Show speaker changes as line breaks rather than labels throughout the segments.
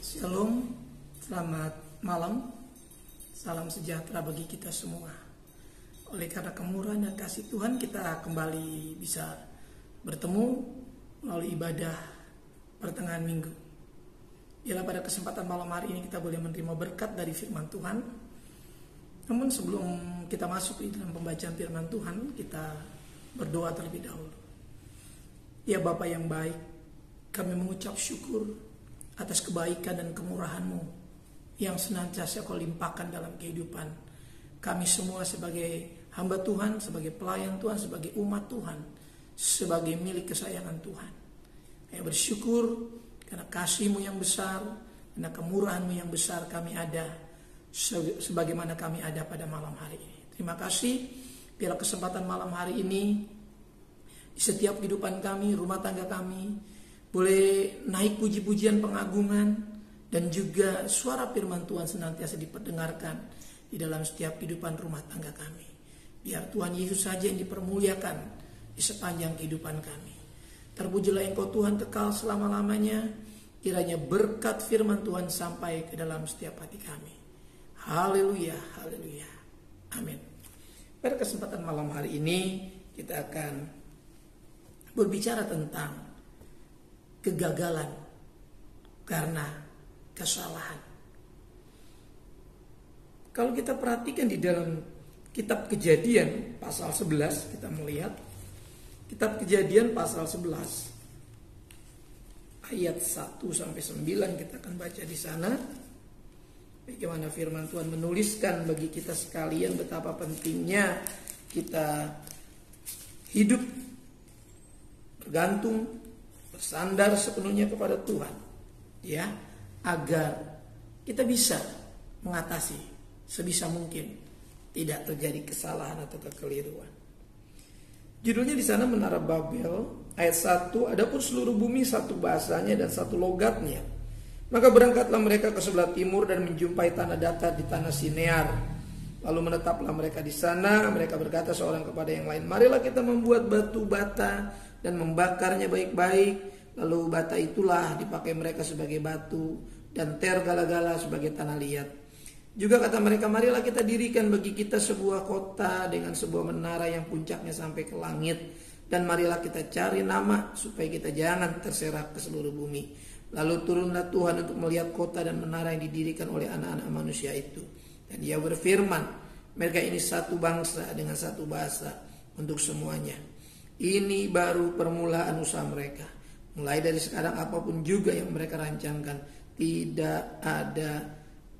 Shalom, selamat malam, salam sejahtera bagi kita semua. Oleh karena kemurahan dan kasih Tuhan, kita kembali bisa bertemu melalui ibadah pertengahan minggu. Ialah pada kesempatan malam hari ini kita boleh menerima berkat dari firman Tuhan. Namun sebelum kita masuk di dalam pembacaan firman Tuhan, kita berdoa terlebih dahulu. Ya Bapa yang baik, kami mengucap syukur atas kebaikan dan kemurahan-Mu yang senantiasa Kau limpahkan dalam kehidupan kami semua sebagai hamba Tuhan, sebagai pelayan Tuhan, sebagai umat Tuhan, sebagai milik kesayangan Tuhan. Kami bersyukur karena kasih-Mu yang besar, karena kemurahan-Mu yang besar kami ada sebagaimana kami ada pada malam hari ini. Terima kasih biarlah kesempatan malam hari ini di setiap kehidupan kami, rumah tangga kami, boleh naik puji-pujian pengagungan dan juga suara firman Tuhan senantiasa diperdengarkan di dalam setiap kehidupan rumah tangga kami. Biar Tuhan Yesus saja yang dipermuliakan di sepanjang kehidupan kami. Terpujilah Engkau Tuhan kekal selama-lamanya. Kiranya berkat firman Tuhan sampai ke dalam setiap hati kami. Haleluya, haleluya. Amin. Pada kesempatan malam hari ini kita akan berbicara tentang kegagalan karena kesalahan. Kalau kita perhatikan di dalam kitab Kejadian pasal 11, kita melihat kitab Kejadian pasal 11 ayat 1 sampai 9 kita akan baca di sana. Bagaimana firman Tuhan menuliskan bagi kita sekalian betapa pentingnya kita hidup bergantung, bersandar sepenuhnya kepada Tuhan, ya, agar kita bisa mengatasi sebisa mungkin tidak terjadi kesalahan atau kekeliruan. Judulnya di sana Menara Babel ayat 1, adapun seluruh bumi satu bahasanya dan satu logatnya. Maka berangkatlah mereka ke sebelah timur dan menjumpai tanah datar di tanah Sinear. Lalu menetaplah mereka di sana. Mereka berkata seorang kepada yang lain, marilah kita membuat batu bata dan membakarnya baik-baik. Lalu bata itulah dipakai mereka sebagai batu dan tergala-gala sebagai tanah liat. Juga kata mereka, marilah kita dirikan bagi kita sebuah kota dengan sebuah menara yang puncaknya sampai ke langit. Dan marilah kita cari nama supaya kita jangan terserak ke seluruh bumi. Lalu turunlah Tuhan untuk melihat kota dan menara yang didirikan oleh anak-anak manusia itu. Dan Dia berfirman, mereka ini satu bangsa dengan satu bahasa untuk semuanya. Ini baru permulaan usaha mereka. Mulai dari sekarang apapun juga yang mereka rancangkan, tidak ada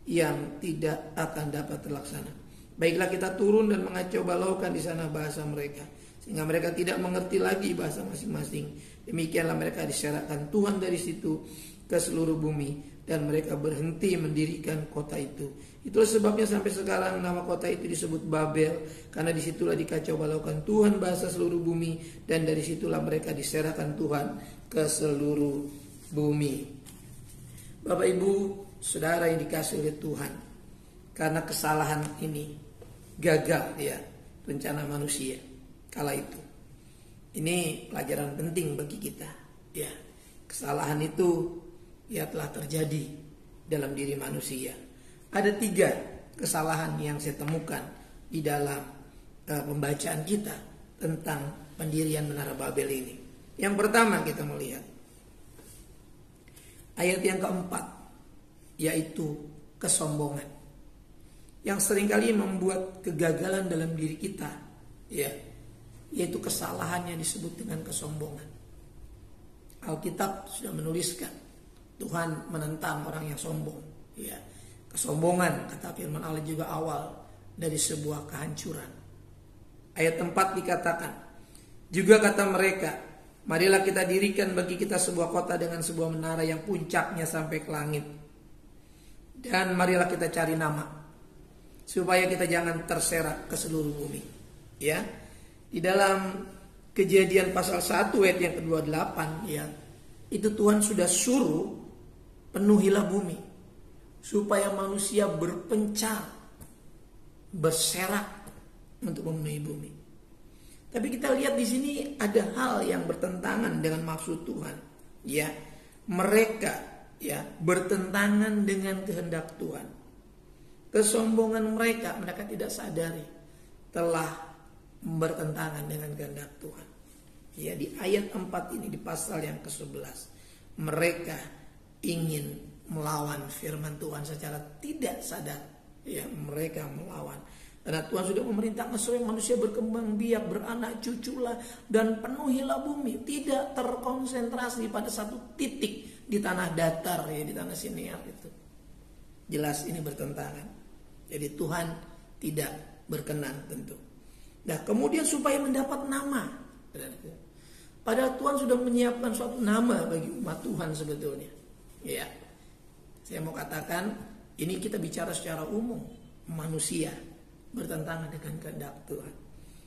yang tidak akan dapat terlaksana. Baiklah kita turun dan mengacau balaukan di sana bahasa mereka, sehingga mereka tidak mengerti lagi bahasa masing-masing. Demikianlah mereka diserahkan Tuhan dari situ ke seluruh bumi, dan mereka berhenti mendirikan kota itu. Itulah sebabnya sampai sekarang nama kota itu disebut Babel, karena disitulah dikacau balaukan Tuhan bahasa seluruh bumi, dan dari situlah mereka diserahkan Tuhan ke seluruh bumi. Bapak Ibu Saudara yang dikasihi oleh Tuhan, karena kesalahan ini gagal ya rencana manusia kala itu. Ini pelajaran penting bagi kita ya. Kesalahan itu ya telah terjadi dalam diri manusia. Ada 3 kesalahan yang saya temukan di dalam pembacaan kita tentang pendirian Menara Babel ini. Yang pertama kita melihat ayat yang keempat, yaitu kesombongan, yang seringkali membuat kegagalan dalam diri kita, ya, yaitu kesalahan yang disebut dengan kesombongan. Alkitab sudah menuliskan Tuhan menentang orang yang sombong, ya. Kesombongan, kata firman Allah, juga awal dari sebuah kehancuran. Ayat 4 dikatakan, juga kata mereka, marilah kita dirikan bagi kita sebuah kota dengan sebuah menara yang puncaknya sampai ke langit. Dan marilah kita cari nama supaya kita jangan terserak ke seluruh bumi. Ya. Di dalam Kejadian pasal 1 ayat yang ke-28 ya, itu Tuhan sudah suruh penuhilah bumi supaya manusia berpencar, berserak untuk memenuhi bumi. Tapi kita lihat di sini ada hal yang bertentangan dengan maksud Tuhan. Ya, mereka ya, bertentangan dengan kehendak Tuhan. Kesombongan mereka tidak sadari telah bertentangan dengan kehendak Tuhan. Ya, di ayat 4 ini, di pasal yang ke-11, mereka ingin melawan firman Tuhan secara tidak sadar. Ya, mereka melawan. Karena Tuhan sudah memerintahkan supaya manusia berkembang biak, beranak cuculah, dan penuhilah bumi. Tidak terkonsentrasi pada satu titik di tanah datar, ya, di tanah siniar itu. Jelas ini bertentangan. Jadi Tuhan tidak berkenan tentu. Nah, kemudian supaya mendapat nama. Padahal Tuhan sudah menyiapkan suatu nama bagi umat Tuhan sebetulnya. Ya, saya mau katakan, ini kita bicara secara umum. Manusia bertentangan dengan kehendak Tuhan.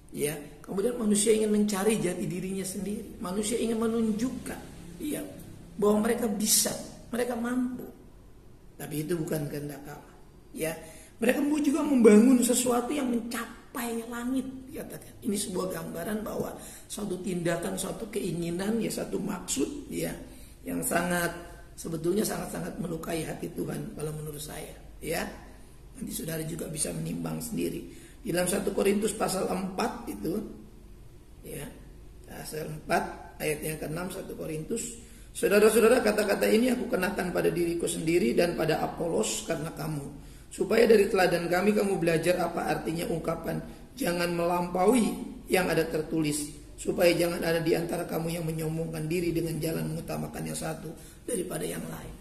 Ya, kemudian manusia ingin mencari jati dirinya sendiri. Manusia ingin menunjukkan, ya, bahwa mereka bisa, mereka mampu. Tapi itu bukan kehendak Allah. Ya, mereka juga membangun sesuatu yang mencapai langit. Katakan. Ini sebuah gambaran bahwa suatu tindakan, suatu keinginan, ya, satu maksud, ya, yang sebetulnya sangat melukai hati Tuhan kalau menurut saya. Ya, nanti saudara juga bisa menimbang sendiri. Di dalam 1 Korintus pasal 4 itu, ya, pasal 4 ayat yang ke-6 1 Korintus. Saudara-saudara, kata-kata ini aku kenakan pada diriku sendiri dan pada Apolos karena kamu, supaya dari teladan kami kamu belajar apa artinya ungkapan jangan melampaui yang ada tertulis, supaya jangan ada di antara kamu yang menyombongkan diri dengan jalan mengutamakan yang satu daripada yang lain.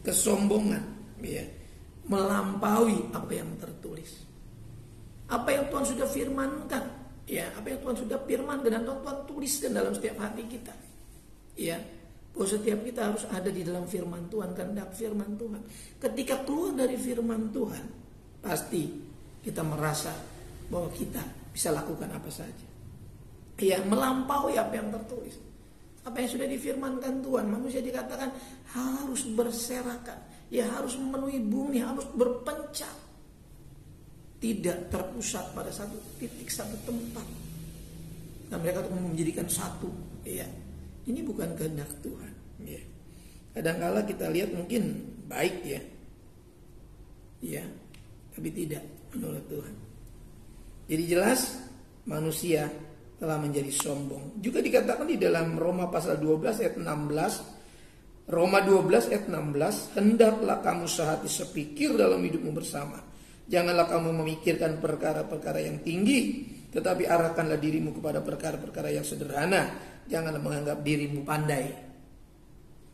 Kesombongan, ya, melampaui apa yang tertulis. Apa yang Tuhan sudah firmankan, ya, apa yang Tuhan sudah firmankan dan Tuhan tuliskan dalam setiap hati kita. Ya, bahwa setiap kita harus ada di dalam firman Tuhan, kehendak firman Tuhan. Ketika keluar dari firman Tuhan, pasti kita merasa bahwa kita bisa lakukan apa saja. Ya, melampaui apa yang tertulis. Apa yang sudah difirmankan Tuhan, manusia dikatakan harus berserakan, ya, harus memenuhi bumi, harus berpencar. Tidak terpusat pada satu titik, satu tempat. Dan mereka menjadikan satu, ya. Ini bukan kehendak Tuhan, ya. Kadang-kala kita lihat mungkin baik, ya, ya, tapi tidak menurut Tuhan. Jadi jelas manusia telah menjadi sombong. Juga dikatakan di dalam Roma pasal 12 ayat 16, Roma 12 ayat 16, hendaklah kamu sehati sepikir dalam hidupmu bersama. Janganlah kamu memikirkan perkara-perkara yang tinggi, tetapi arahkanlah dirimu kepada perkara-perkara yang sederhana. Janganlah menganggap dirimu pandai.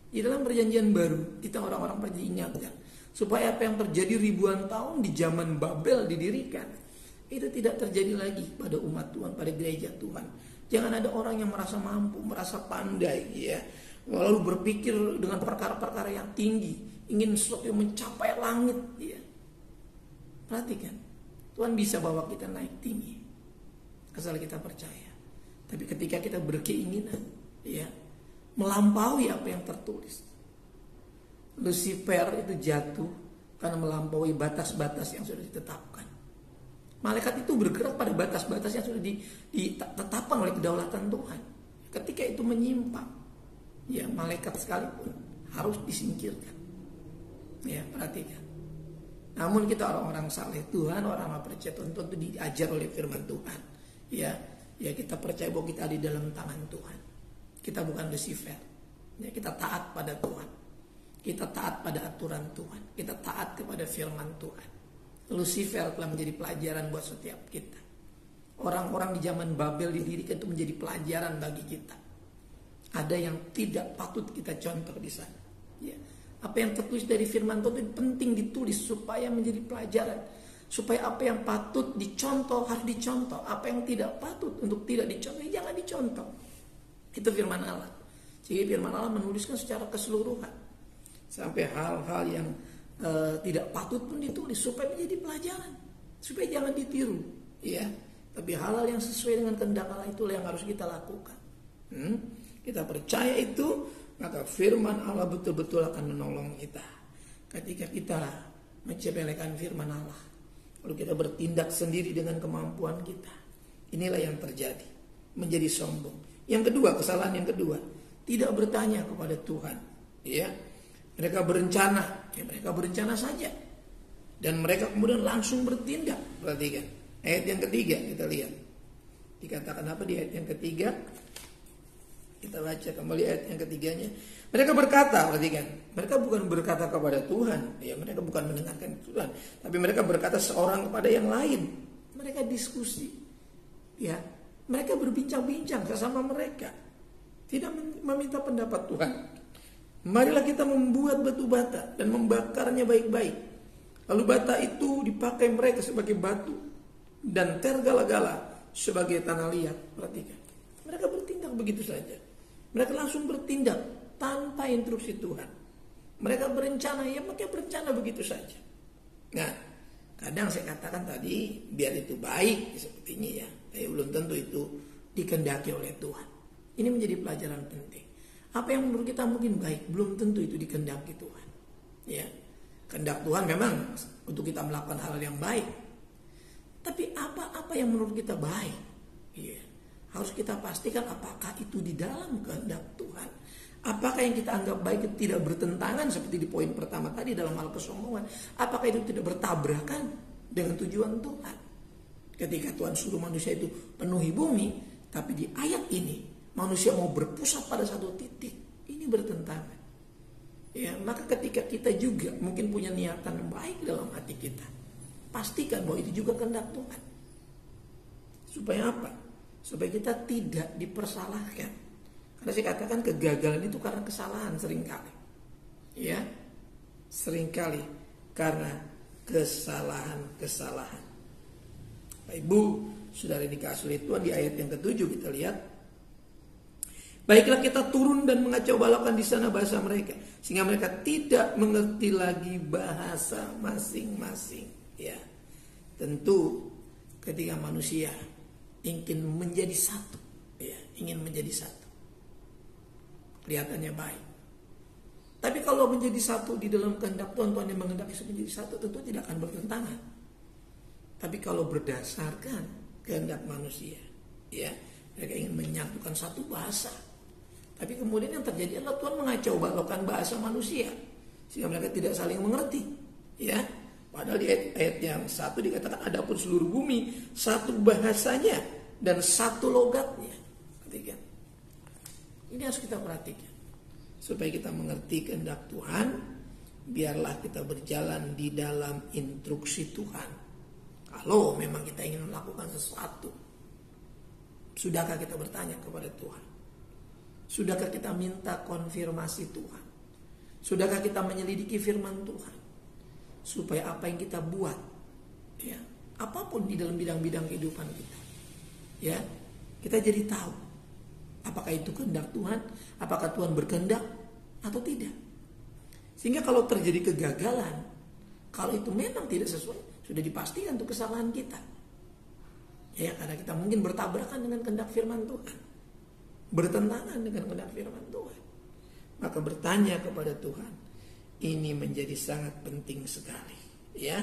Di dalam perjanjian baru, kita orang-orang pasti ingatkan supaya apa yang terjadi ribuan tahun di zaman Babel didirikan, itu tidak terjadi lagi pada umat Tuhan, pada gereja Tuhan. Jangan ada orang yang merasa mampu, merasa pandai, ya, lalu berpikir dengan perkara-perkara yang tinggi, ingin sesuatu yang mencapai langit, ya. Perhatikan, Tuhan bisa bawa kita naik tinggi asal kita percaya. Tapi ketika kita berkeinginan, ya, melampaui apa yang tertulis. Lucifer itu jatuh karena melampaui batas-batas yang sudah ditetapkan. Malaikat itu bergerak pada batas-batas yang sudah ditetapkan oleh kedaulatan Tuhan. Ketika itu menyimpang, ya, malaikat sekalipun harus disingkirkan. Ya, perhatikan. Namun kita orang-orang saleh Tuhan, orang-orang percaya Tuhan, tentu diajar oleh firman Tuhan. Ya, ya, kita percaya bahwa kita di dalam tangan Tuhan. Kita bukan Lucifer. Ya, kita taat pada Tuhan. Kita taat pada aturan Tuhan. Kita taat kepada firman Tuhan. Lucifer telah menjadi pelajaran buat setiap kita. Orang-orang di zaman Babel didirikan itu menjadi pelajaran bagi kita. Ada yang tidak patut kita contoh di sana. Ya. Apa yang tertulis dari firman Tuhan itu penting ditulis supaya menjadi pelajaran. Supaya apa yang patut dicontoh harus dicontoh. Apa yang tidak patut untuk tidak dicontoh, jangan dicontoh. Itu firman Allah. Jadi firman Allah menuliskan secara keseluruhan. Sampai hal-hal yang tidak patut pun ditulis supaya menjadi pelajaran, supaya jangan ditiru, ya. Tapi hal-hal yang sesuai dengan kehendak Allah itulah yang harus kita lakukan. Kita percaya itu, maka firman Allah betul-betul akan menolong kita. Ketika kita menyepelekan firman Allah, lalu kita bertindak sendiri dengan kemampuan kita, inilah yang terjadi, menjadi sombong. Yang kedua, kesalahan yang kedua, tidak bertanya kepada Tuhan, ya. Mereka berencana, ya mereka berencana saja. Dan mereka kemudian langsung bertindak. Perhatikan ayat yang ketiga, kita lihat. Dikatakan apa di ayat yang ketiga? Kita baca kembali ayat yang ketiganya. Mereka berkata, perhatikan, mereka bukan berkata kepada Tuhan, ya mereka bukan mendengarkan Tuhan, tapi mereka berkata seorang kepada yang lain. Mereka diskusi, ya mereka berbincang-bincang sesama mereka, tidak meminta pendapat Tuhan. Marilah kita membuat batu bata dan membakarnya baik-baik. Lalu bata itu dipakai mereka sebagai batu dan tergala-gala sebagai tanah liat. Perhatikan, mereka bertindak begitu saja. Mereka langsung bertindak tanpa instruksi Tuhan. Mereka berencana, ya mereka berencana begitu saja. Nah, kadang saya katakan tadi, biar itu baik sepertinya ya, tapi belum tentu itu dikehendaki oleh Tuhan. Ini menjadi pelajaran penting. Apa yang menurut kita mungkin baik, belum tentu itu dikehendaki Tuhan. Ya, kehendak Tuhan memang untuk kita melakukan hal yang baik. Tapi apa yang menurut kita baik, ya, harus kita pastikan apakah itu di dalam kehendak Tuhan. Apakah yang kita anggap baik itu tidak bertentangan seperti di poin pertama tadi dalam hal kesombongan. Apakah itu tidak bertabrakan dengan tujuan Tuhan. Ketika Tuhan suruh manusia itu penuhi bumi, tapi di ayat ini manusia mau berpusat pada satu titik, ini bertentangan. Ya, maka ketika kita juga mungkin punya niatan baik dalam hati kita, pastikan bahwa itu juga kehendak Tuhan. Supaya apa? Supaya kita tidak dipersalahkan. Karena saya katakan kegagalan itu karena kesalahan seringkali. Ya, seringkali karena kesalahan-kesalahan. Bapak Ibu, saudara dikasih oleh Tuhan, di ayat yang ke-7 kita lihat. Baiklah kita turun dan mengacau balaukan di sana bahasa mereka, sehingga mereka tidak mengerti lagi bahasa masing-masing. Ya, tentu ketika manusia ingin menjadi satu, ya, ingin menjadi satu, kelihatannya baik. Tapi kalau menjadi satu di dalam kehendak Tuhan, Tuhan yang menghendaki menjadi satu, tentu tidak akan bertentangan. Tapi kalau berdasarkan kehendak manusia, ya, mereka ingin menyatukan satu bahasa. Tapi kemudian yang terjadi adalah Tuhan mengacau balaukan bahasa manusia, sehingga mereka tidak saling mengerti. Ya, padahal di ayat yang 1 dikatakan adapun seluruh bumi satu bahasanya dan satu logatnya. Perhatikan. Ini harus kita perhatikan supaya kita mengerti kehendak Tuhan. Biarlah kita berjalan di dalam instruksi Tuhan. Kalau memang kita ingin melakukan sesuatu, sudahkah kita bertanya kepada Tuhan? Sudahkah kita minta konfirmasi Tuhan? Sudahkah kita menyelidiki firman Tuhan? Supaya apa yang kita buat, ya, apapun di dalam bidang-bidang kehidupan kita, ya, kita jadi tahu apakah itu kehendak Tuhan, apakah Tuhan berkehendak atau tidak. Sehingga kalau terjadi kegagalan, kalau itu memang tidak sesuai, sudah dipastikan itu kesalahan kita. Ya, karena kita mungkin bertabrakan dengan kehendak firman Tuhan, bertentangan dengan kehendak firman Tuhan. Maka bertanya kepada Tuhan ini menjadi sangat penting sekali, ya.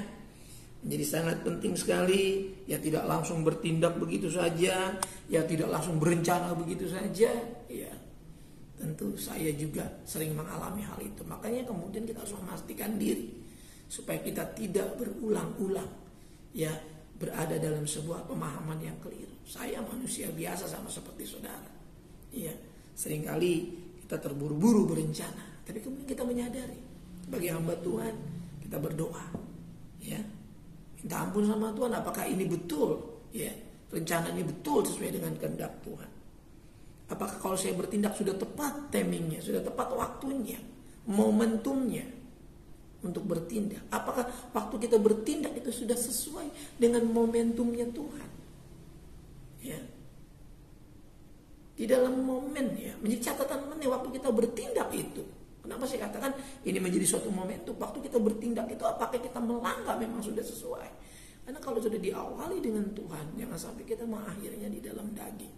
Menjadi sangat penting sekali, ya, tidak langsung bertindak begitu saja, ya, tidak langsung berencana begitu saja, ya. Tentu saya juga sering mengalami hal itu. Makanya kemudian kita harus memastikan diri supaya kita tidak berulang-ulang, ya, berada dalam sebuah pemahaman yang keliru. Saya manusia biasa sama seperti saudara. Iya, seringkali kita terburu-buru berencana, tapi kemudian kita menyadari sebagai hamba Tuhan kita berdoa, ya, minta ampun sama Tuhan. Apakah ini betul, ya, rencana ini betul sesuai dengan kehendak Tuhan? Apakah kalau saya bertindak sudah tepat timingnya, sudah tepat waktunya, momentumnya untuk bertindak? Apakah waktu kita bertindak itu sudah sesuai dengan momentumnya Tuhan? Ya. Di dalam momen, ya, menjadi catatan penting waktu kita bertindak itu. Kenapa saya katakan ini menjadi suatu momentum waktu kita bertindak itu, apakah kita melangkah memang sudah sesuai? Karena kalau sudah diawali dengan Tuhan, jangan sampai kita mengakhirinya di dalam daging.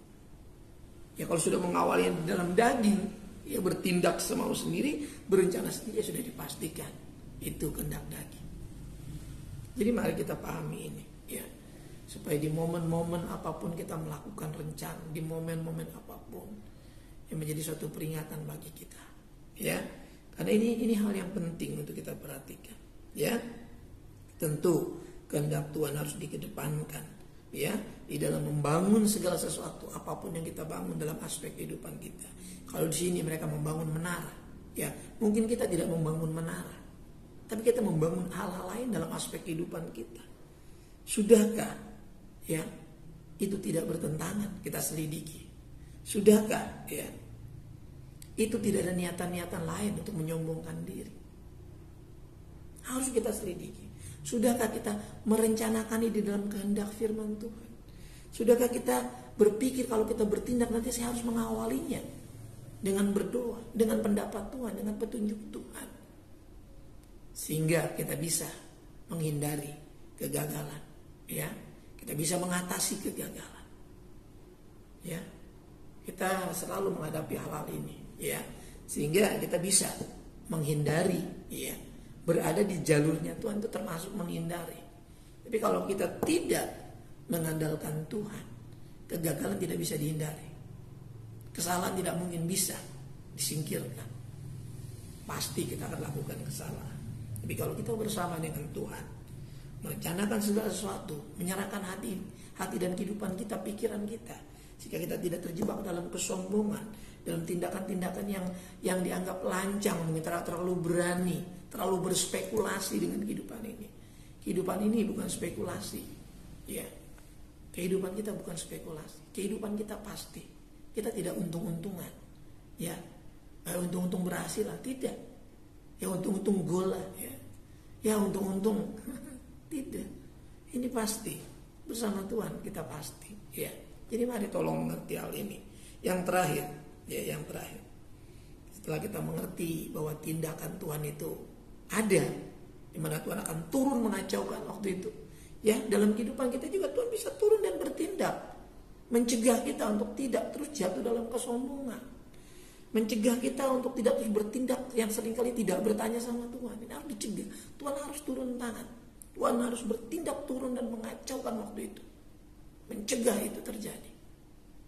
Ya, kalau sudah mengawali di dalam daging, ya, bertindak semau sendiri, berencana sendiri, ya, sudah dipastikan itu kehendak daging. Jadi mari kita pahami ini, ya, supaya di momen-momen apapun kita melakukan rencana, di momen-momen apapun yang menjadi suatu peringatan bagi kita, ya. Karena ini hal yang penting untuk kita perhatikan. Ya, tentu kehendak Tuhan harus dikedepankan. Ya, di dalam membangun segala sesuatu, apapun yang kita bangun dalam aspek kehidupan kita. Kalau di sini mereka membangun menara, ya mungkin kita tidak membangun menara, tapi kita membangun hal-hal lain dalam aspek kehidupan kita. Sudahkah ya itu tidak bertentangan? Kita selidiki. Sudahkah ya itu tidak ada niatan-niatan lain untuk menyombongkan diri? Harus kita selidiki. Sudahkah kita merencanakan ini di dalam kehendak firman Tuhan? Sudahkah kita berpikir kalau kita bertindak nanti saya harus mengawalinya dengan berdoa, dengan pendapat Tuhan, dengan petunjuk Tuhan, sehingga kita bisa menghindari kegagalan, ya, kita bisa mengatasi kegagalan, ya, kita selalu menghadapi hal-hal ini, ya, sehingga kita bisa menghindari, ya, berada di jalurnya Tuhan itu termasuk menghindari. Tapi kalau kita tidak mengandalkan Tuhan, kegagalan tidak bisa dihindari. Kesalahan tidak mungkin bisa disingkirkan. Pasti kita akan lakukan kesalahan. Tapi kalau kita bersama dengan Tuhan, merencanakan segala sesuatu, menyerahkan hati dan kehidupan kita, pikiran kita, sehingga kita tidak terjebak dalam kesombongan, dalam tindakan-tindakan yang dianggap lancang, mungkin terlalu berani, terlalu berspekulasi dengan kehidupan ini. Kehidupan ini bukan spekulasi, ya. Kehidupan kita bukan spekulasi. Kehidupan kita pasti. Kita tidak untung-untungan, ya. Untung-untung berhasil lah, tidak. Ya untung-untung gol lah, ya. Ya untung-untung tidak. Ini pasti bersama Tuhan kita pasti, ya. Jadi mari tolong mengerti hal ini. Yang terakhir, ya, yang terakhir. Setelah kita mengerti bahwa tindakan Tuhan itu ada, di mana Tuhan akan turun mengacaukan waktu itu. Ya, dalam kehidupan kita juga Tuhan bisa turun dan bertindak, mencegah kita untuk tidak terus jatuh dalam kesombongan, mencegah kita untuk tidak terus bertindak yang seringkali tidak bertanya sama Tuhan. Ini harus dicegah. Tuhan harus turun tangan, Tuhan harus bertindak turun dan mengacaukan waktu itu, mencegah itu terjadi,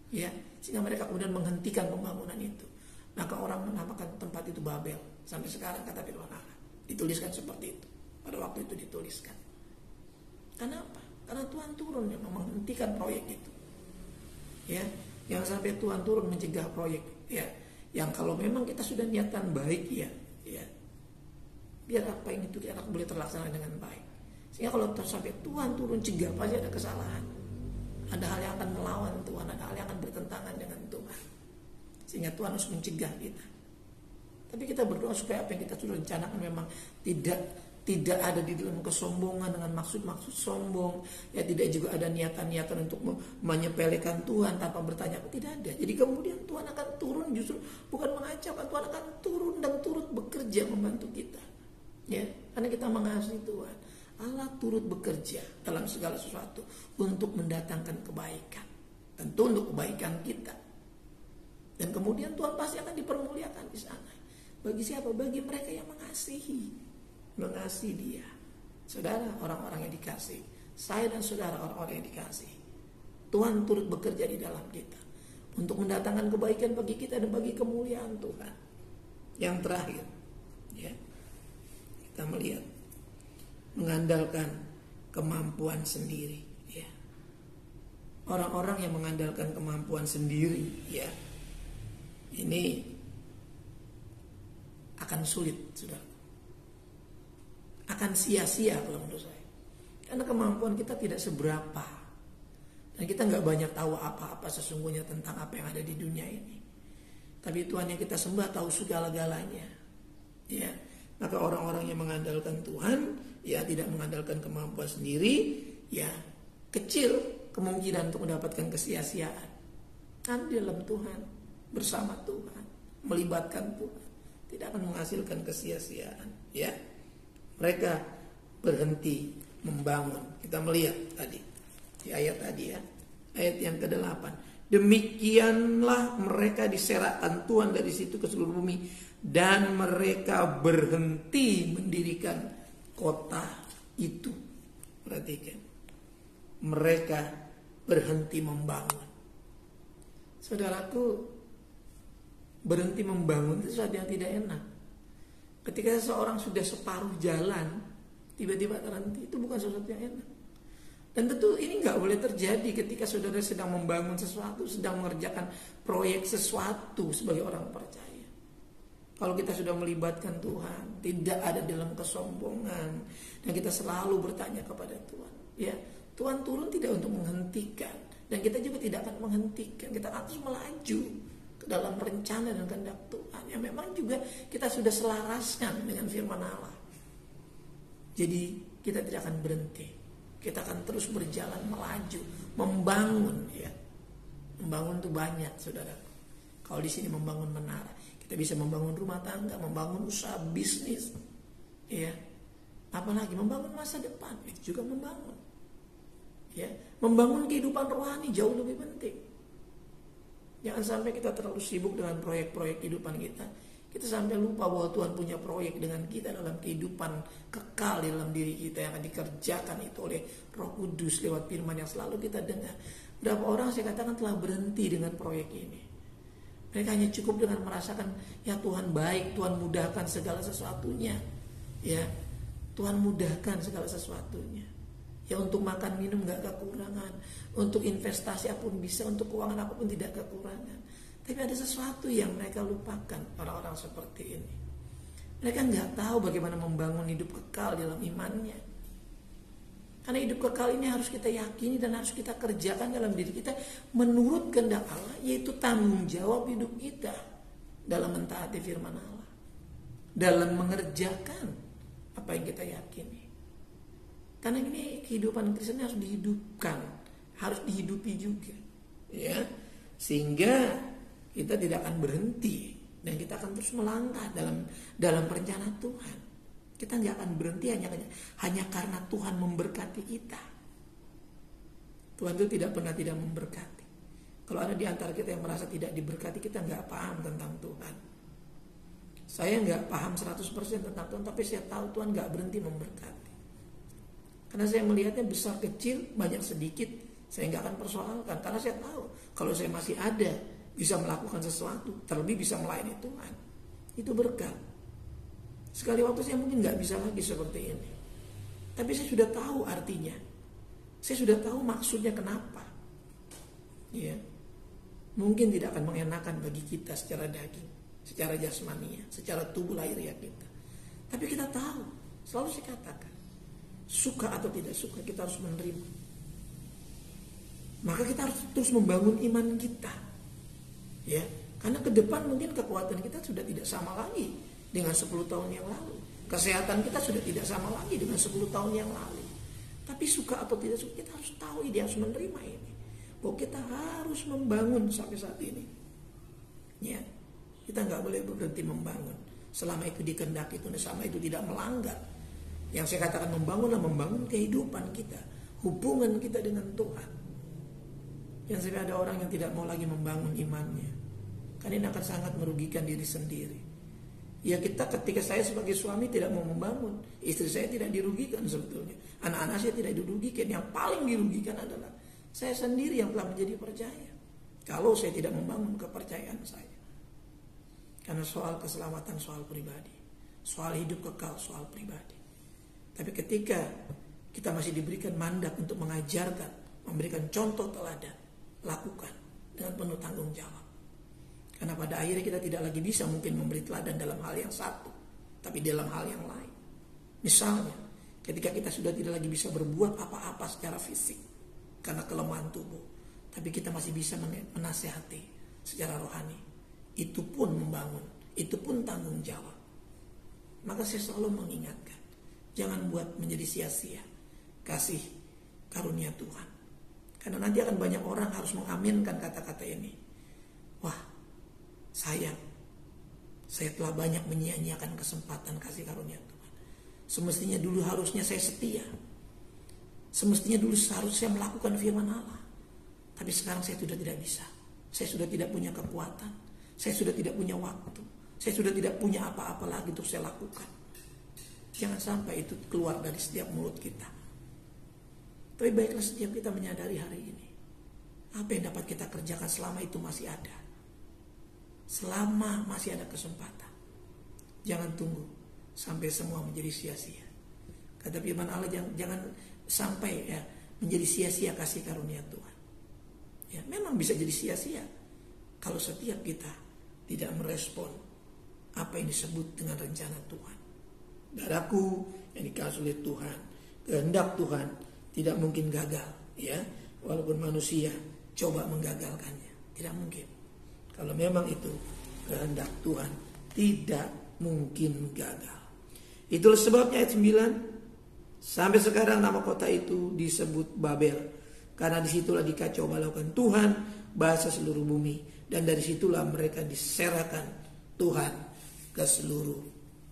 ya, sehingga mereka kemudian menghentikan pembangunan itu. Maka orang menamakan tempat itu Babel. Sampai sekarang kata firman Allah dituliskan seperti itu. Pada waktu itu dituliskan. Kenapa? Karena Tuhan turun yang menghentikan proyek itu. Ya, yang sampai Tuhan turun mencegah proyek, ya. Yang kalau memang kita sudah niatan baik, ya, biar apa yang itu boleh terlaksana dengan baik. Sehingga kalau sampai Tuhan turun cegah, pasti ada kesalahan. Ada hal yang akan melawan Tuhan, ada hal yang akan bertentangan dengan Tuhan. Sehingga Tuhan harus mencegah kita. Tapi kita berdoa supaya apa yang kita sudah rencanakan memang tidak ada di dalam kesombongan dengan maksud-maksud sombong. Ya, tidak juga ada niatan-niatan untuk menyepelekan Tuhan tanpa bertanya, tidak ada. Jadi kemudian Tuhan akan turun, justru bukan mengacaukan, Tuhan akan turun dan turut bekerja membantu kita. Ya, karena kita mengasihi Tuhan. Allah turut bekerja dalam segala sesuatu untuk mendatangkan kebaikan. Tentu untuk kebaikan kita. Dan kemudian Tuhan pasti akan dipermuliakan di sana. Bagi siapa? Bagi mereka yang mengasihi Dia. Saudara, orang-orang yang dikasih, saya dan saudara orang-orang yang dikasih, Tuhan turut bekerja di dalam kita untuk mendatangkan kebaikan bagi kita dan bagi kemuliaan Tuhan. Yang terakhir, ya, kita melihat mengandalkan kemampuan sendiri, ya. Orang-orang yang mengandalkan kemampuan sendiri, ya, ini akan sulit, saudara. Akan sia-sia kalau menurut saya. Karena kemampuan kita tidak seberapa. Dan kita gak banyak tahu apa-apa sesungguhnya tentang apa yang ada di dunia ini. Tapi Tuhan yang kita sembah tahu segala-galanya. Ya, maka orang-orang yang mengandalkan Tuhan, ya, tidak mengandalkan kemampuan sendiri, ya, kecil kemungkinan untuk mendapatkan kesia-siaan. Kan di dalam Tuhan, bersama Tuhan, melibatkan Tuhan, tidak akan menghasilkan kesia-siaan, ya. Mereka berhenti membangun. Kita melihat tadi di ayat tadi, ya, ayat yang ke-8. Demikianlah mereka diserahkan Tuhan dari situ ke seluruh bumi, dan mereka berhenti mendirikan kota itu. Perhatikan, mereka berhenti membangun. Saudaraku, berhenti membangun itu sesuatu yang tidak enak. Ketika seseorang sudah separuh jalan, tiba-tiba terhenti, itu bukan sesuatu yang enak. Dan tentu ini nggak boleh terjadi ketika saudara sedang membangun sesuatu, sedang mengerjakan proyek sesuatu sebagai orang percaya. Kalau kita sudah melibatkan Tuhan, tidak ada dalam kesombongan, dan kita selalu bertanya kepada Tuhan, ya Tuhan turun tidak untuk menghentikan, dan kita juga tidak akan menghentikan. Kita akan terus melaju ke dalam rencana dan kehendak Tuhan yang memang juga kita sudah selaraskan dengan firman Allah. Jadi kita tidak akan berhenti, kita akan terus berjalan melaju, membangun, ya. Membangun itu banyak, saudara. Kalau di sini membangun menara, kita bisa membangun rumah tangga, membangun usaha bisnis, ya. Apalagi membangun masa depan, itu juga membangun. Ya, membangun kehidupan rohani jauh lebih penting. Jangan sampai kita terlalu sibuk dengan proyek-proyek kehidupan kita. Kita sampai lupa bahwa Tuhan punya proyek dengan kita dalam kehidupan kekal di dalam diri kita yang akan dikerjakan itu oleh Roh Kudus lewat firman yang selalu kita dengar. Berapa orang saya katakan telah berhenti dengan proyek ini. Mereka hanya cukup dengan merasakan, ya Tuhan baik, Tuhan mudahkan segala sesuatunya. Ya, Tuhan mudahkan segala sesuatunya. Ya, untuk makan minum gak kekurangan, untuk investasi apapun bisa, untuk keuangan apapun tidak kekurangan. Tapi ada sesuatu yang mereka lupakan, orang-orang seperti ini. Mereka gak tahu bagaimana membangun hidup kekal dalam imannya. Karena hidup kekal ini harus kita yakini dan harus kita kerjakan dalam diri kita menurut kehendak Allah, yaitu tanggung jawab hidup kita dalam mentaati firman Allah, dalam mengerjakan apa yang kita yakini. Karena ini kehidupan Kristen harus dihidupkan, harus dihidupi juga, ya, sehingga kita tidak akan berhenti dan kita akan terus melangkah dalam rencana Tuhan. Kita nggak akan berhenti hanya karena Tuhan memberkati kita. Tuhan itu tidak pernah tidak memberkati. Kalau ada di antara kita yang merasa tidak diberkati, kita nggak paham tentang Tuhan. Saya nggak paham 100% tentang Tuhan, tapi saya tahu Tuhan nggak berhenti memberkati. Karena saya melihatnya besar kecil, banyak sedikit, saya nggak akan persoalkan. Karena saya tahu kalau saya masih ada, bisa melakukan sesuatu, terlebih bisa melayani Tuhan, itu berkat. Sekali waktu saya mungkin nggak bisa lagi seperti ini, tapi saya sudah tahu artinya, saya sudah tahu maksudnya kenapa. Ya, mungkin tidak akan mengenakan bagi kita secara daging, secara jasmania, secara tubuh lahiriah kita. Tapi kita tahu, selalu saya katakan, suka atau tidak suka kita harus menerima. Maka kita harus terus membangun iman kita. Ya, karena ke depan mungkin kekuatan kita sudah tidak sama lagi dengan 10 tahun yang lalu. Kesehatan kita sudah tidak sama lagi dengan 10 tahun yang lalu. Tapi suka atau tidak suka, kita harus tahu ini, harus menerima ini. Bahwa kita harus membangun sampai saat ini. Ya, kita nggak boleh berhenti membangun. Selama itu dikehendaki Tuhan, selama itu tidak melanggar. Yang saya katakan membangunlah membangun kehidupan kita, hubungan kita dengan Tuhan. Yang sampai ada orang yang tidak mau lagi membangun imannya, karena ini akan sangat merugikan diri sendiri. Ya, kita ketika saya sebagai suami tidak mau membangun, istri saya tidak dirugikan sebetulnya, anak-anak saya tidak dirugikan. Yang paling dirugikan adalah saya sendiri yang telah menjadi percaya, kalau saya tidak membangun kepercayaan saya. Karena soal keselamatan, soal pribadi, soal hidup kekal, soal pribadi. Tapi ketika kita masih diberikan mandat untuk mengajarkan, memberikan contoh teladan, lakukan dengan penuh tanggung jawab. Karena pada akhirnya kita tidak lagi bisa mungkin memberi teladan dalam hal yang satu, tapi dalam hal yang lain. Misalnya, ketika kita sudah tidak lagi bisa berbuat apa-apa secara fisik karena kelemahan tubuh, tapi kita masih bisa menasihati secara rohani, itu pun membangun, itu pun tanggung jawab. Maka saya selalu mengingatkan, jangan buat menjadi sia-sia kasih karunia Tuhan. Karena nanti akan banyak orang harus mengaminkan kata-kata ini. Wah, sayang, saya telah banyak menyia-nyiakan kesempatan kasih karunia Tuhan. Semestinya dulu harusnya saya setia. Semestinya dulu seharusnya saya melakukan firman Allah. Tapi sekarang saya sudah tidak bisa. Saya sudah tidak punya kekuatan. Saya sudah tidak punya waktu. Saya sudah tidak punya apa-apa lagi untuk saya lakukan. Jangan sampai itu keluar dari setiap mulut kita. Tapi baiklah setiap kita menyadari hari ini, apa yang dapat kita kerjakan selama itu masih ada. Selama masih ada kesempatan. Jangan tunggu sampai semua menjadi sia-sia. Kata firman Allah, jangan sampai ya menjadi sia-sia kasih karunia Tuhan. Ya, memang bisa jadi sia-sia kalau setiap kita tidak merespon apa yang disebut dengan rencana Tuhan. Darahku yang dikasih oleh Tuhan, kehendak Tuhan tidak mungkin gagal, ya. Walaupun manusia coba menggagalkannya, tidak mungkin. Kalau memang itu kehendak Tuhan, tidak mungkin gagal. Itulah sebabnya ayat 9, sampai sekarang nama kota itu disebut Babel, karena disitulah dikacau balaukan Tuhan bahasa seluruh bumi, dan dari situlah mereka diserahkan Tuhan ke seluruh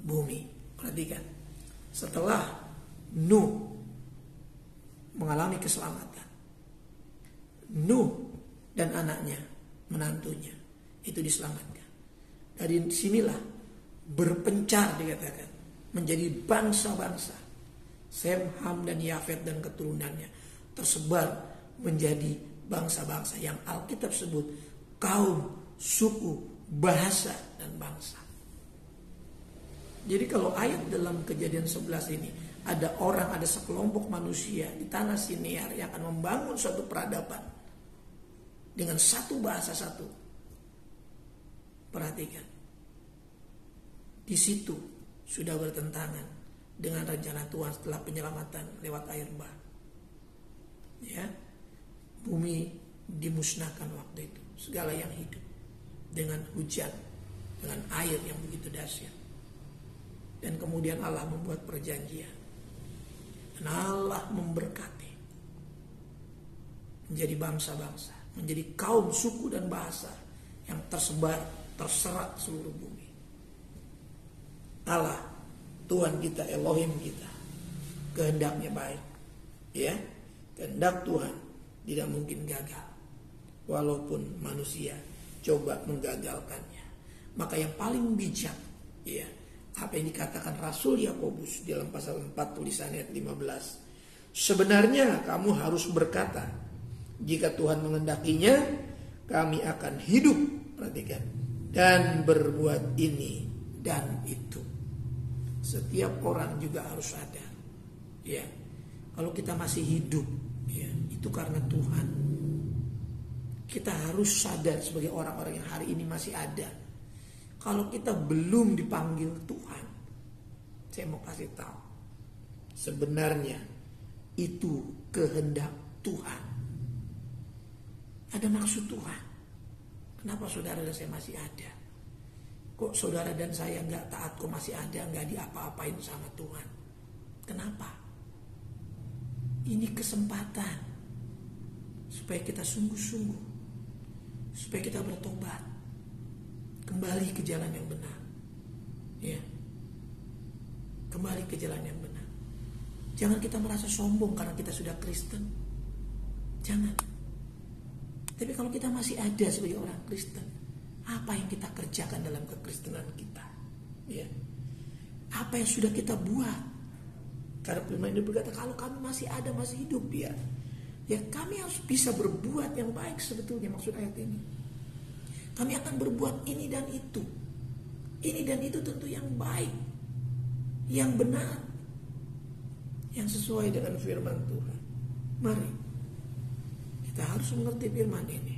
bumi. Perhatikan, setelah Nuh mengalami keselamatan, Nuh dan anaknya, menantunya itu diselamatkan. Dari sinilah berpencar dikatakan menjadi bangsa-bangsa. Sem, Ham dan Yafet dan keturunannya tersebar menjadi bangsa-bangsa yang Alkitab sebut kaum, suku, bahasa dan bangsa. Jadi kalau ayat dalam Kejadian 11 ini ada orang, ada sekelompok manusia di tanah Sinear yang akan membangun suatu peradaban dengan satu bahasa satu. Perhatikan, di situ sudah bertentangan dengan rencana Tuhan setelah penyelamatan lewat air bah. Ya, bumi dimusnahkan waktu itu, segala yang hidup dengan hujan, dengan air yang begitu dahsyat. Dan kemudian Allah membuat perjanjian, dan Allah memberkati menjadi bangsa-bangsa, menjadi kaum, suku dan bahasa yang tersebar, terserak seluruh bumi. Allah, Tuhan kita, Elohim kita, kehendaknya baik, ya. Kehendak Tuhan tidak mungkin gagal, walaupun manusia coba menggagalkannya. Maka yang paling bijak, ya, apa yang dikatakan Rasul Yakobus dalam pasal 4 tulisan ayat 15. Sebenarnya kamu harus berkata, jika Tuhan mengendakinya, kami akan hidup, perhatikan, dan berbuat ini dan itu. Setiap orang juga harus sadar, ya, kalau kita masih hidup, ya, itu karena Tuhan. Kita harus sadar sebagai orang-orang yang hari ini masih ada. Kalau kita belum dipanggil Tuhan, saya mau kasih tahu, sebenarnya itu kehendak Tuhan. Ada maksud Tuhan. Kenapa saudara dan saya masih ada? Kok saudara dan saya nggak taat, kok masih ada, nggak diapa-apain sama Tuhan? Kenapa? Ini kesempatan supaya kita sungguh-sungguh, supaya kita bertobat, kembali ke jalan yang benar, ya, kembali ke jalan yang benar. Jangan kita merasa sombong karena kita sudah Kristen, jangan. Tapi kalau kita masih ada sebagai orang Kristen, apa yang kita kerjakan dalam kekristenan kita, ya, apa yang sudah kita buat? Karena firman itu berkata, kalau kami masih ada, masih hidup, ya, ya kami harus bisa berbuat yang baik. Sebetulnya maksud ayat ini, kami akan berbuat ini dan itu. Ini dan itu tentu yang baik, yang benar, yang sesuai dengan firman Tuhan. Mari kita harus mengerti firman ini,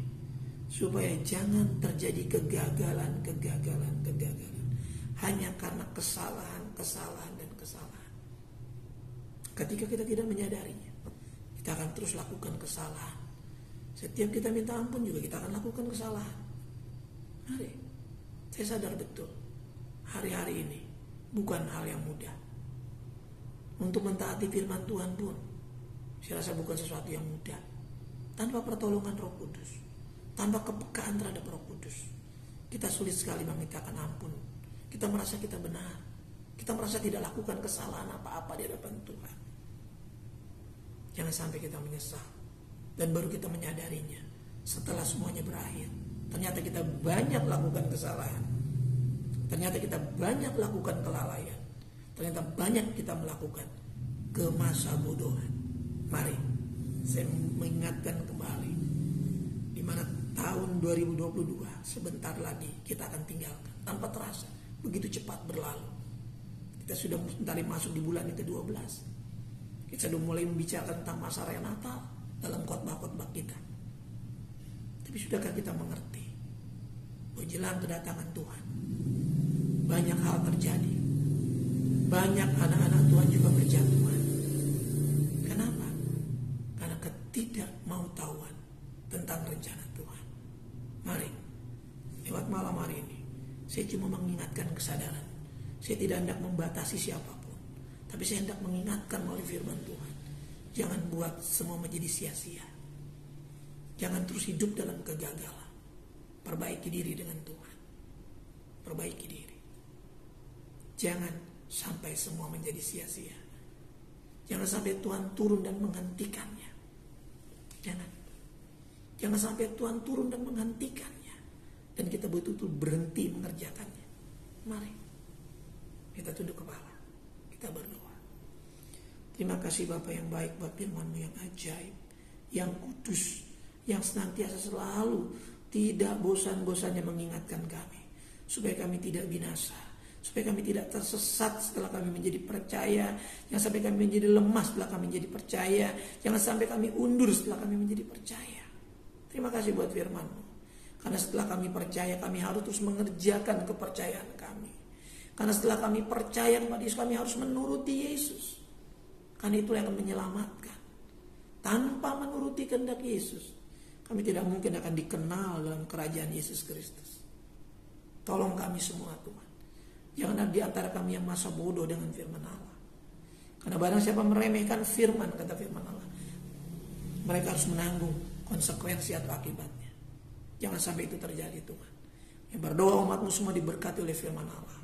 supaya jangan terjadi kegagalan hanya karena kesalahan dan kesalahan. Ketika kita tidak menyadarinya, kita akan terus lakukan kesalahan. Setiap kita minta ampun juga kita akan lakukan kesalahan. Mari, saya sadar betul, hari-hari ini bukan hal yang mudah. Untuk mentaati firman Tuhan pun, saya rasa bukan sesuatu yang mudah. Tanpa pertolongan Roh Kudus, tanpa kepekaan terhadap Roh Kudus, kita sulit sekali memintakan ampun. Kita merasa kita benar, kita merasa tidak lakukan kesalahan apa-apa di hadapan Tuhan. Jangan sampai kita menyesal dan baru kita menyadarinya setelah semuanya berakhir. Ternyata kita banyak lakukan kesalahan, ternyata kita banyak lakukan kelalaian, ternyata banyak kita melakukan kemasabodohan. Mari saya mengingatkan kembali, di mana tahun 2022 sebentar lagi kita akan tinggalkan tanpa terasa, begitu cepat berlalu. Kita sudah sebentar masuk di bulan yang ke-12. Kita sudah mulai membicarakan tentang masa raya Natal dalam khotbah-khotbah kita. Tapi sudahkah kita mengerti bahwa jelang kedatangan Tuhan banyak hal terjadi. Banyak anak-anak Tuhan juga berjatuhan. Kenapa? Karena ketidakmautawan tentang rencana Tuhan. Mari, lewat malam hari ini, saya cuma mengingatkan kesadaran. Saya tidak hendak membatasi siapapun, tapi saya hendak mengingatkan melalui firman Tuhan. Jangan buat semua menjadi sia-sia. Jangan terus hidup dalam kegagalan. Perbaiki diri dengan Tuhan. Perbaiki diri. Jangan sampai semua menjadi sia-sia. Jangan sampai Tuhan turun dan menghentikannya. Jangan sampai Tuhan turun dan menghentikannya. Dan kita betul-betul berhenti mengerjakannya. Mari kita tunduk kepala. Kita berdoa. Terima kasih Bapa yang baik buat firman-Mu yang ajaib, yang kudus, yang senantiasa selalu tidak bosan-bosannya mengingatkan kami. Supaya kami tidak binasa. Supaya kami tidak tersesat setelah kami menjadi percaya. Jangan sampai kami menjadi lemah setelah kami menjadi percaya. Jangan sampai kami undur setelah kami menjadi percaya. Terima kasih buat firman-Mu. Karena setelah kami percaya, kami harus terus mengerjakan kepercayaan kami. Karena setelah kami percaya kepada Yesus, kami harus menuruti Yesus. Karena itu yang akan menyelamatkan. Tanpa menuruti kehendak Yesus, kami tidak mungkin akan dikenal dalam kerajaan Yesus Kristus. Tolong kami semua Tuhan. Jangan ada di antara kami yang masa bodoh dengan firman Allah. Karena barang siapa meremehkan firman, kata firman Allah, mereka harus menanggung konsekuensi atau akibatnya. Jangan sampai itu terjadi Tuhan. Yang berdoa umat-Mu semua diberkati oleh firman Allah.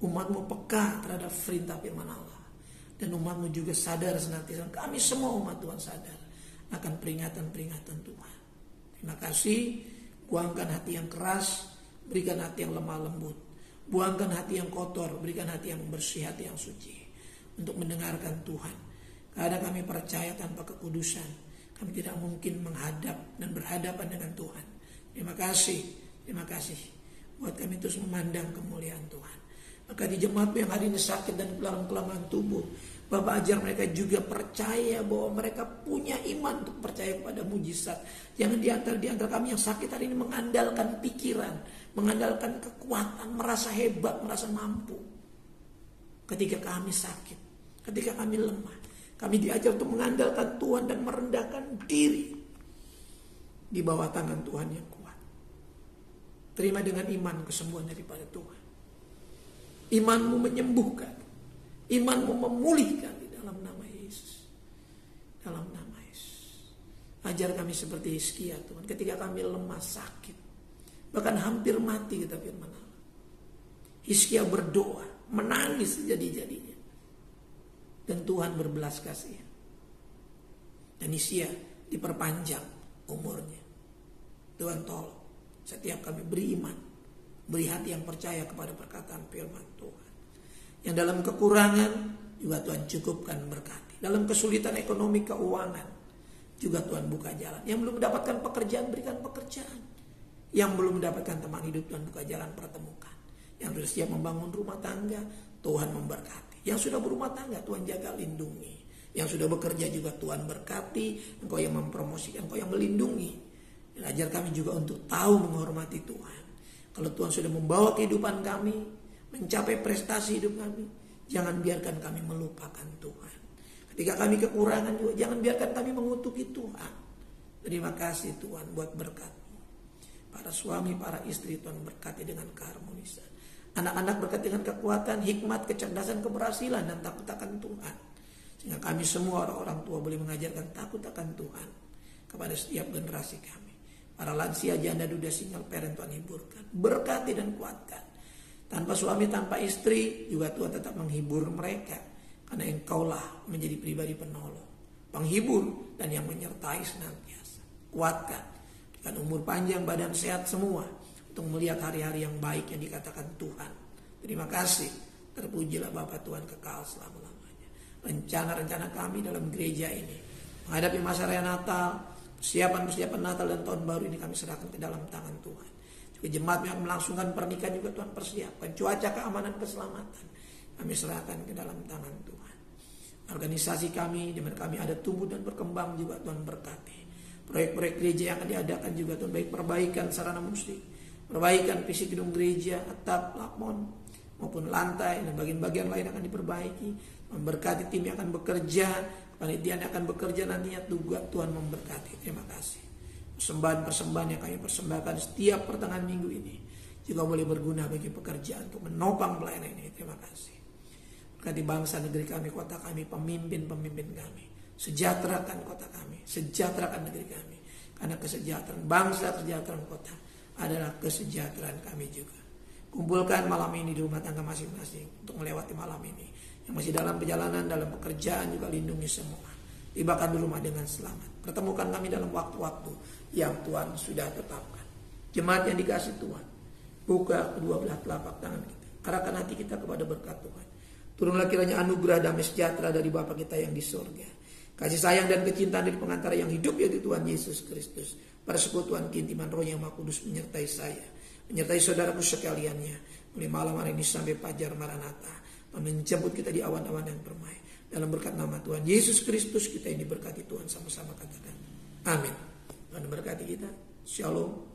Umat-Mu peka terhadap perintah firman Allah. Dan umat-Mu juga sadar senantiasa. Kami semua umat Tuhan sadar akan peringatan-peringatan Tuhan. Terima kasih. Buangkan hati yang keras, berikan hati yang lemah lembut. Buangkan hati yang kotor, berikan hati yang bersih, hati yang suci. Untuk mendengarkan Tuhan. Karena kami percaya tanpa kekudusan, kami tidak mungkin menghadap dan berhadapan dengan Tuhan. Terima kasih buat kami terus memandang kemuliaan Tuhan. Maka di jemaat yang hari ini sakit dan kelemahan tubuh, Bapak ajar mereka juga percaya bahwa mereka punya iman untuk percaya pada mujizat. Jangan di antara kami yang sakit hari ini mengandalkan pikiran, mengandalkan kekuatan, merasa hebat, merasa mampu. Ketika kami sakit, ketika kami lemah, kami diajar untuk mengandalkan Tuhan dan merendahkan diri di bawah tangan Tuhan yang kuat. Terima dengan iman kesembuhan daripada Tuhan. Iman-Mu menyembuhkan, iman-Mu memulihkan di dalam nama Yesus. Dalam nama Yesus. Ajar kami seperti Hizkia Tuhan. Ketika kami lemah sakit, bahkan hampir mati, kata firman Allah, Hizkia berdoa, menangis sejadi-jadinya. Dan Tuhan berbelas kasih. Dan Hizkia diperpanjang umurnya. Tuhan tolong setiap kami beriman, beri hati yang percaya kepada perkataan firman Tuhan. Yang dalam kekurangan juga Tuhan cukupkan berkati. Dalam kesulitan ekonomi keuangan juga Tuhan buka jalan. Yang belum mendapatkan pekerjaan, berikan pekerjaan. Yang belum mendapatkan teman hidup, Tuhan buka jalan, pertemukan. Yang sudah siap membangun rumah tangga, Tuhan memberkati. Yang sudah berumah tangga, Tuhan jaga lindungi. Yang sudah bekerja juga Tuhan berkati. Engkau yang mempromosikan, Engkau yang melindungi. Dan ajar kami juga untuk tahu menghormati Tuhan. Kalau Tuhan sudah membawa kehidupan kami, mencapai prestasi hidup kami, jangan biarkan kami melupakan Tuhan. Ketika kami kekurangan juga, jangan biarkan kami mengutuki Tuhan. Terima kasih Tuhan buat berkat-Mu. Para suami, para istri Tuhan berkati dengan keharmonisan. Anak-anak berkati dengan kekuatan, hikmat, kecerdasan, keberhasilan, dan takut akan Tuhan. Sehingga kami semua orang-orang tua boleh mengajarkan takut akan Tuhan kepada setiap generasi kami. Para lansia, janda, duda, single parent Tuhan hiburkan. Berkati dan kuatkan. Tanpa suami, tanpa istri juga Tuhan tetap menghibur mereka. Karena Engkaulah menjadi pribadi penolong, penghibur, dan yang menyertai senantiasa. Kuatkan. Berikan umur panjang, badan sehat semua. Untuk melihat hari-hari yang baik yang dikatakan Tuhan. Terima kasih. Terpujilah Bapa Tuhan kekal selama-lamanya. Rencana-rencana kami dalam gereja ini menghadapi masa raya Natal, persiapan Natal dan tahun baru ini kami serahkan ke dalam tangan Tuhan. Juga jemaat yang melangsungkan pernikahan juga Tuhan persiapkan. Cuaca keamanan keselamatan. kami serahkan ke dalam tangan Tuhan. Organisasi kami, di mana kami ada tumbuh dan berkembang juga Tuhan berkati. Proyek-proyek gereja yang akan diadakan juga Tuhan, baik perbaikan sarana musik, perbaikan fisik gedung gereja, atap, plafon, maupun lantai dan bagian-bagian lain akan diperbaiki. Memberkati tim yang akan bekerja, panitia yang akan bekerja nantinya juga Tuhan memberkati. Terima kasih. Persembahan-persembahan yang kami persembahkan setiap pertengahan minggu ini juga boleh berguna bagi pekerjaan untuk menopang pelayanan ini. Terima kasih. Berkati bangsa negeri kami, kota kami, pemimpin-pemimpin kami. Sejahterakan kota kami, sejahterakan negeri kami. Karena kesejahteraan bangsa, kesejahteraan kota adalah kesejahteraan kami juga. Kumpulkan malam ini di rumah tangga masing-masing untuk melewati malam ini. Yang masih dalam perjalanan, dalam pekerjaan juga lindungi semua. Tibakan di rumah dengan selamat. Pertemukan kami dalam waktu-waktu yang Tuhan sudah tetapkan. Jemaat yang dikasih Tuhan, buka kedua belah telapak tangan kita. Arahkan hati kita kepada berkat Tuhan. Turunlah kiranya anugerah damai sejahtera dari Bapa kita yang di surga. Kasih sayang dan kecintaan dari pengantara yang hidup yaitu Tuhan Yesus Kristus. Persekutuan keintiman Roh yang Maha Kudus menyertai saya, menyertai saudaraku sekaliannya. Mulai malam hari ini sampai fajar Maranatha, menjemput kita di awan-awan yang permai. Dalam berkat nama Tuhan Yesus Kristus kita ini berkati Tuhan, sama-sama katakan amin. Tuhan berkati kita. Shalom.